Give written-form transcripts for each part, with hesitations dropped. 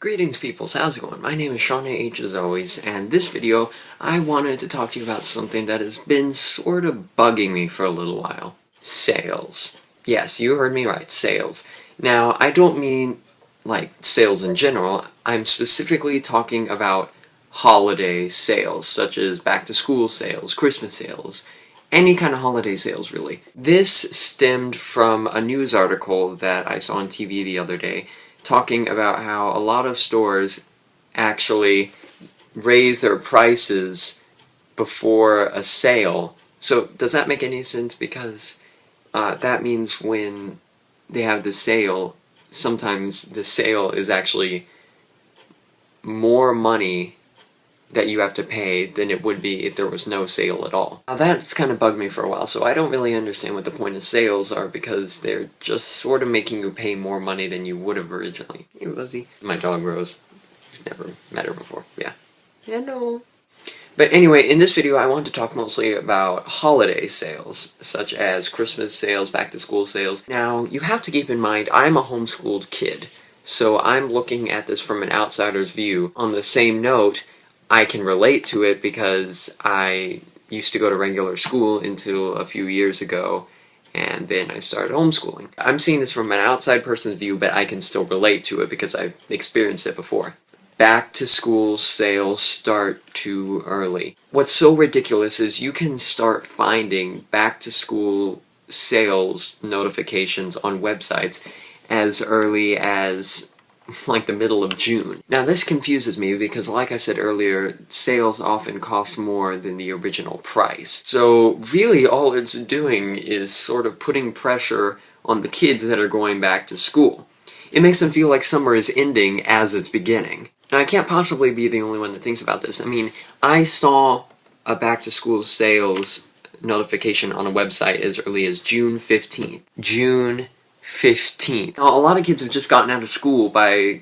Greetings peoples, how's it going? My name is SeanAH as always, and this video I wanted to talk to you about something that has been sort of bugging me for a little while. Sales. Yes, you heard me right, sales. Now, I don't mean like sales in general, I'm specifically talking about holiday sales, such as back-to-school sales, Christmas sales, any kind of holiday sales really. This stemmed from a news article that I saw on TV the other day, talking about how a lot of stores actually raise their prices before a sale. So does that make any sense? Because that means when they have the sale, sometimes the sale is actually more money that you have to pay than it would be if there was no sale at all. Now that's kind of bugged me for a while, so I don't really understand what the point of sales are, because they're just sort of making you pay more money than you would have originally. Hey Rosie. My dog Rose. Never met her before. Yeah. Hello. But anyway, in this video I want to talk mostly about holiday sales, such as Christmas sales, back-to-school sales. Now, you have to keep in mind, I'm a homeschooled kid, so I'm looking at this from an outsider's view. On the same note, I can relate to it because I used to go to regular school until a few years ago, and then I started homeschooling. I'm seeing this from an outside person's view, but I can still relate to it because I've experienced it before. Back-to-school sales start too early. What's so ridiculous is you can start finding back-to-school sales notifications on websites as early as like the middle of June. Now this confuses me because, like I said earlier, sales often cost more than the original price. So really all it's doing is sort of putting pressure on the kids that are going back to school. It makes them feel like summer is ending as it's beginning. Now I can't possibly be the only one that thinks about this. I mean, I saw a back-to-school sales notification on a website as early as June 15th. June 15th. Now, a lot of kids have just gotten out of school by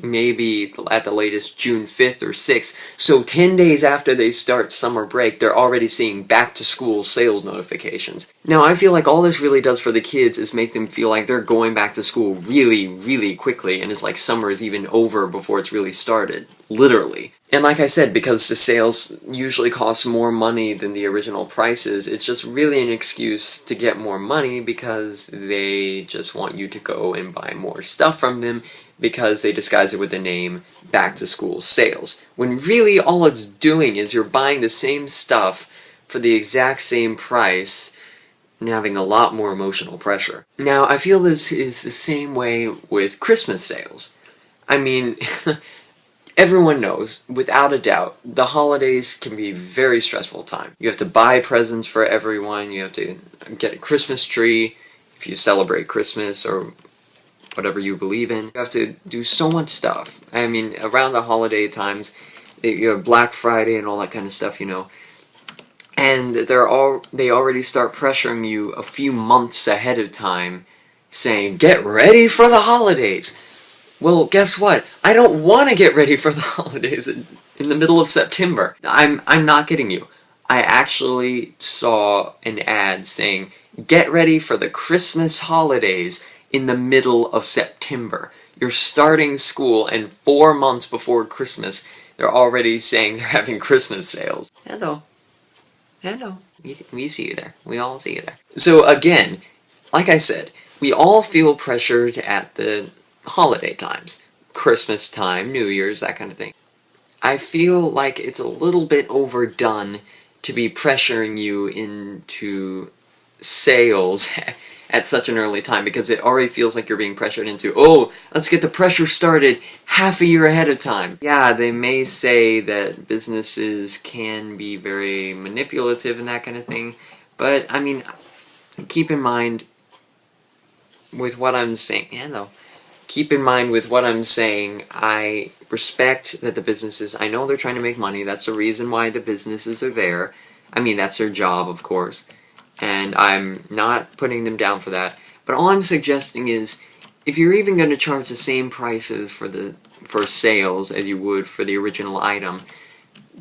maybe at the latest June 5th or 6th, so 10 days after they start summer break, they're already seeing back-to-school sales notifications. Now, I feel like all this really does for the kids is make them feel like they're going back to school really, really quickly, and it's like summer is even over before it's really started. Literally. And like I said, because the sales usually cost more money than the original prices, it's just really an excuse to get more money because they just want you to go and buy more stuff from them because they disguise it with the name back-to-school sales. When really all it's doing is you're buying the same stuff for the exact same price and having a lot more emotional pressure. Now, I feel this is the same way with Christmas sales. I mean, everyone knows, without a doubt, the holidays can be a very stressful time. You have to buy presents for everyone, you have to get a Christmas tree if you celebrate Christmas or whatever you believe in. You have to do so much stuff. I mean, around the holiday times, you have Black Friday and all that kind of stuff, you know. And they already start pressuring you a few months ahead of time, saying, get ready for the holidays! Well, guess what? I don't want to get ready for the holidays in the middle of September. I'm not kidding you. I actually saw an ad saying, get ready for the Christmas holidays in the middle of September. You're starting school, and 4 months before Christmas, they're already saying they're having Christmas sales. Hello. Hello. We see you there. We all see you there. So again, like I said, we all feel pressured at the holiday times. Christmas time, New Year's, that kind of thing. I feel like it's a little bit overdone to be pressuring you into sales at such an early time, because it already feels like you're being pressured into, oh, let's get the pressure started half a year ahead of time. Yeah, they may say that businesses can be very manipulative and that kind of thing, but I mean, keep in mind with what I'm saying, keep in mind with what I'm saying, I respect that the businesses, I know they're trying to make money, that's the reason why the businesses are there. I mean, that's their job, of course, and I'm not putting them down for that. But all I'm suggesting is, if you're even going to charge the same prices for sales as you would for the original item,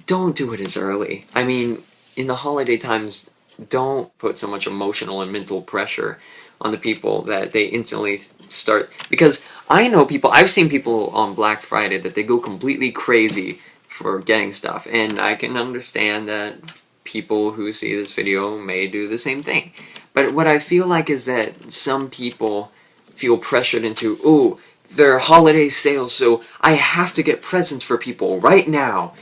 don't do it as early. I mean, in the holiday times, don't put so much emotional and mental pressure on the people that they instantly start, because I know people, I've seen people on Black Friday that they go completely crazy for getting stuff, and I can understand that people who see this video may do the same thing. But what I feel like is that some people feel pressured into, oh, they're holiday sales, so I have to get presents for people right now.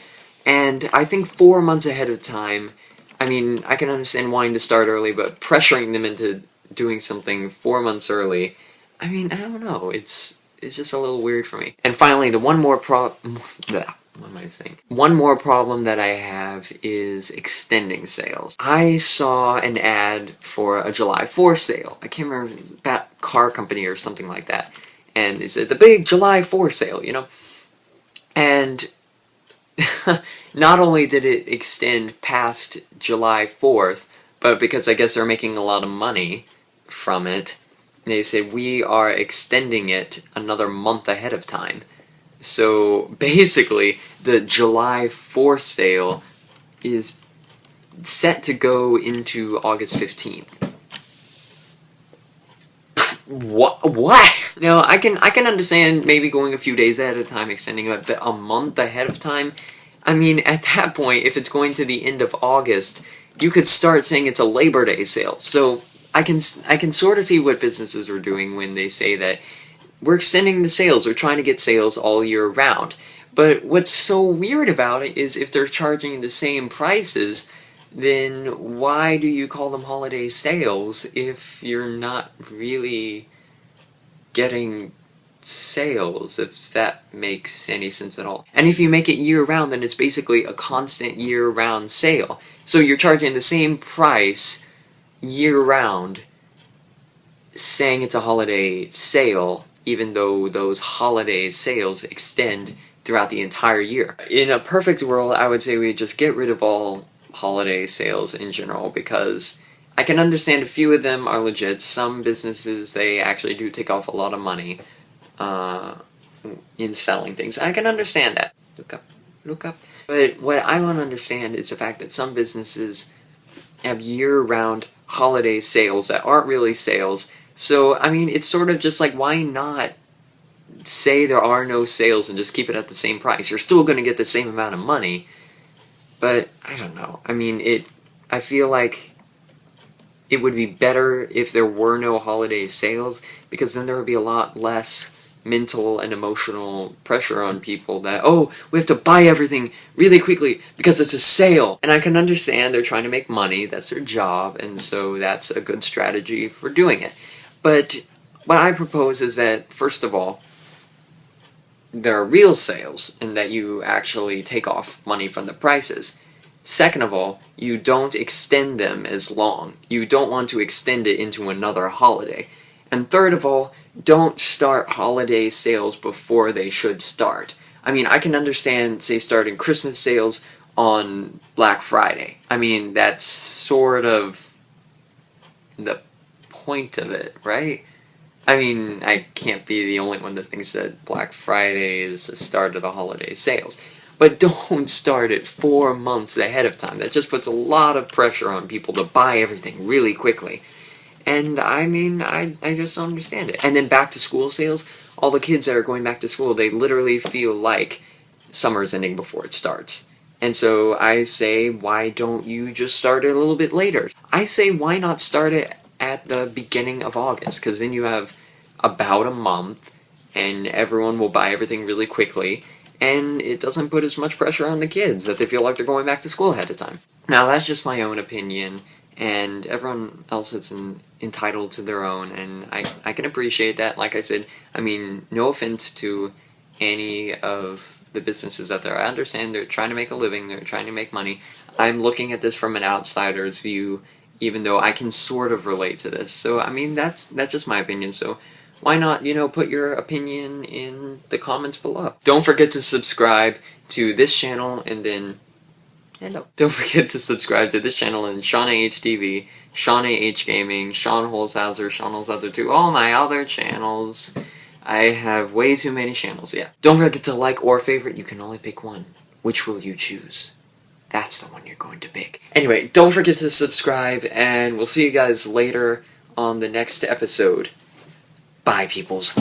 And I think 4 months ahead of time, I mean, I can understand wanting to start early, but pressuring them into doing something 4 months early, I mean, I don't know, it's just a little weird for me. And finally, the one more problem that I have is extending sales. I saw an ad for a July 4th sale. I can't remember, it was that car company or something like that. And they said, the big July 4th sale, you know? And not only did it extend past July 4th, but because I guess they're making a lot of money from it, they said, we are extending it another month ahead of time. So basically, the July 4th sale is set to go into August 15th. What? Now, I can understand maybe going a few days at a time, extending it, but a month ahead of time? I mean, at that point, if it's going to the end of August, you could start saying it's a Labor Day sale. So I can sort of see what businesses are doing when they say that we're extending the sales, we're trying to get sales all year round. But what's so weird about it is if they're charging the same prices, then why do you call them holiday sales if you're not really getting sales, if that makes any sense at all? And if you make it year-round, then it's basically a constant year-round sale. So you're charging the same price year-round, saying it's a holiday sale, even though those holiday sales extend throughout the entire year. In a perfect world, I would say we just get rid of all holiday sales in general, because I can understand a few of them are legit. Some businesses, they actually do take off a lot of money in selling things. I can understand that. Look up. But what I want to understand is the fact that some businesses have year-round holiday sales that aren't really sales. So, I mean, it's sort of just like, why not say there are no sales and just keep it at the same price? You're still going to get the same amount of money, but I don't know. I mean, I feel like it would be better if there were no holiday sales, because then there would be a lot less mental and emotional pressure on people that, oh, we have to buy everything really quickly because it's a sale. And I can understand they're trying to make money, that's their job, and so that's a good strategy for doing it. But what I propose is that, first of all, there are real sales, and that you actually take off money from the prices. Second of all, you don't extend them as long. You don't want to extend it into another holiday. And third of all, don't start holiday sales before they should start. I mean, I can understand, say, starting Christmas sales on Black Friday. I mean, that's sort of the point of it, right? I mean, I can't be the only one that thinks that Black Friday is the start of the holiday sales. But don't start it 4 months ahead of time. That just puts a lot of pressure on people to buy everything really quickly. And I mean, I just don't understand it. And then back to school sales, all the kids that are going back to school, they literally feel like summer's ending before it starts. And so I say, why don't you just start it a little bit later? I say, why not start it at the beginning of August? Because then you have about a month, and everyone will buy everything really quickly, and it doesn't put as much pressure on the kids that they feel like they're going back to school ahead of time. Now, that's just my own opinion, and everyone else is entitled to their own, and I can appreciate that. Like I said, I mean, no offense to any of the businesses out there. I understand they're trying to make a living, they're trying to make money. I'm looking at this from an outsider's view, even though I can sort of relate to this. So, I mean, that's just my opinion, so why not, you know, put your opinion in the comments below. Don't forget to subscribe to this channel, and then don't forget to subscribe to this channel and SeanAHTV, SeanAHGaming, Sean Holzhauser, Sean Holzhauser 2, all my other channels. I have way too many channels, yeah. Don't forget to like or favorite, you can only pick one. Which will you choose? That's the one you're going to pick. Anyway, don't forget to subscribe, and we'll see you guys later on the next episode. Bye, peoples.